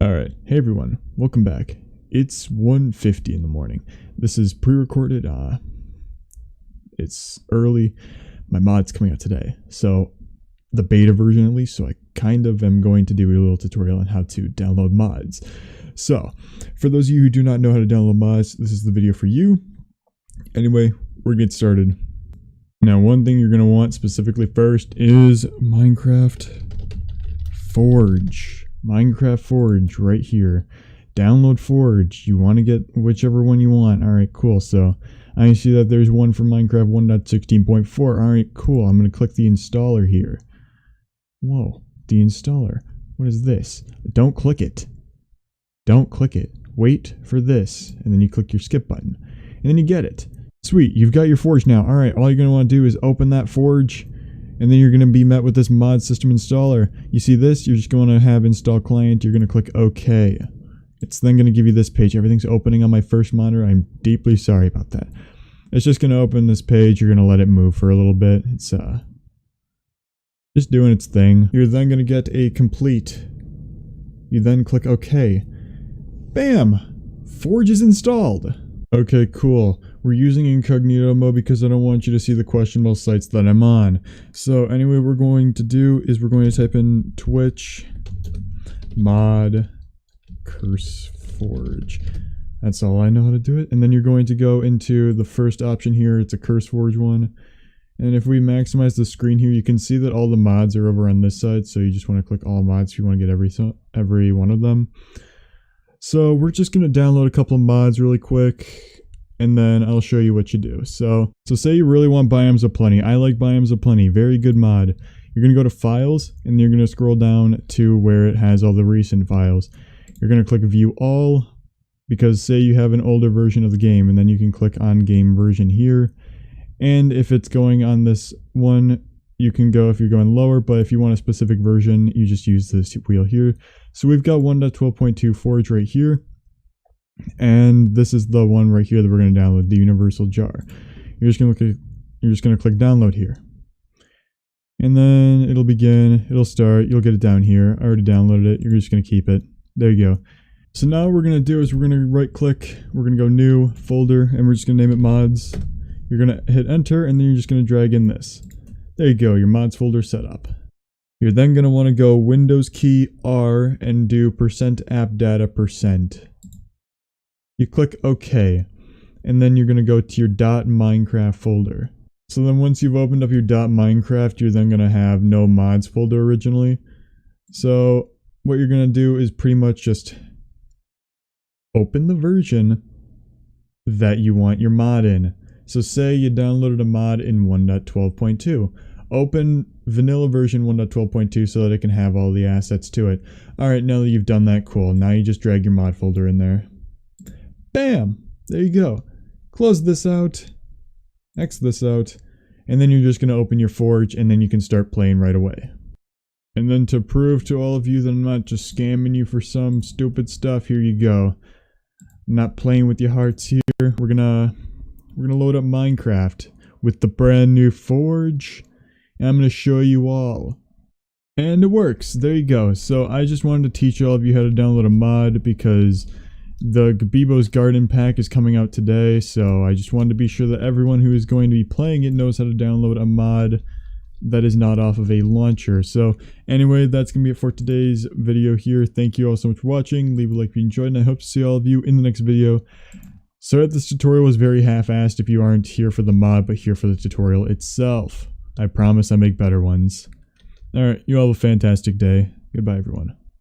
Alright, hey everyone, welcome back. It's 1:50 in the morning. This is pre-recorded, it's early. My mod's coming out today, so the beta version at least, so I kind of am going to do a little tutorial on how to download mods. So, for those of you who do not know how to download mods, this is the video for you. Anyway, we're gonna get started. Now, one thing you're gonna want specifically first is Minecraft Forge. Minecraft Forge right here. Download Forge. You want to get whichever one you want. Alright, cool. So I see that there's one for Minecraft 1.16.4. Alright, cool. I'm going to click the installer here. Whoa, the installer. What is this? Don't click it. Don't click it. Wait for this. And then you click your skip button. And then you get it. Sweet, you've got your Forge now. Alright, all you're going to want to do is open that Forge. And then you're going to be met with this mod system installer. You see this? You're just going to have install client. You're going to click OK. It's then going to give you this page. Everything's opening on my first monitor. I'm deeply sorry about that. It's just going to open this page. You're going to let it move for a little bit. It's just doing its thing. You're then going to get a complete. You then click OK. Bam! Forge is installed. Okay, cool. We're using incognito mode because I don't want you to see the questionable sites that I'm on. So anyway, what we're going to do is we're going to type in Twitch mod CurseForge. That's all I know how to do it. And then you're going to go into the first option here. It's a CurseForge one. And if we maximize the screen here, you can see that all the mods are over on this side. So you just want to click all mods if you want to get every one of them. So we're just going to download a couple of mods really quick. And then I'll show you what you do. So say you really want Biomes of Plenty. I like Biomes of Plenty. Very good mod. You're going to go to Files, and you're going to scroll down to where it has all the recent files. You're going to click View All, because say you have an older version of the game, and then you can click on Game Version here. And if it's going on this one, you can go if you're going lower, but if you want a specific version, you just use this wheel here. So we've got 1.12.2 Forge right here. And this is the one right here that we're going to download, the universal jar. You're just going to click download here. And then it'll begin, it'll start, you'll get it down here. I already downloaded it. You're just going to keep it. There you go. So now what we're going to do is we're going to right click, we're going to go new folder, and we're just going to name it mods. You're going to hit enter, and then you're just going to drag in this. There you go, your mods folder set up. You're then going to want to go Windows key R and do %appdata%. You click OK, and then you're going to go to your .minecraft folder. So then once you've opened up your .minecraft, you're then going to have no mods folder originally. So what you're going to do is pretty much just open the version that you want your mod in. So say you downloaded a mod in 1.12.2. Open vanilla version 1.12.2 so that it can have all the assets to it. Alright, now that you've done that, cool. Now you just drag your mod folder in there. Bam! There you go. Close this out. X this out. And then you're just going to open your Forge and then you can start playing right away. And then to prove to all of you that I'm not just scamming you for some stupid stuff, here you go. I'm not playing with your hearts here. We're gonna load up Minecraft with the brand new Forge. And I'm going to show you all. And it works. There you go. So I just wanted to teach all of you how to download a mod because the Gabibo's Garden Pack is coming out today, so I just wanted to be sure that everyone who is going to be playing it knows how to download a mod that is not off of a launcher. So anyway, that's going to be it for today's video here. Thank you all so much for watching. Leave a like if you enjoyed, and I hope to see all of you in the next video. Sorry that this tutorial was very half-assed if you aren't here for the mod, but here for the tutorial itself. I promise I make better ones. Alright, you all have a fantastic day. Goodbye, everyone.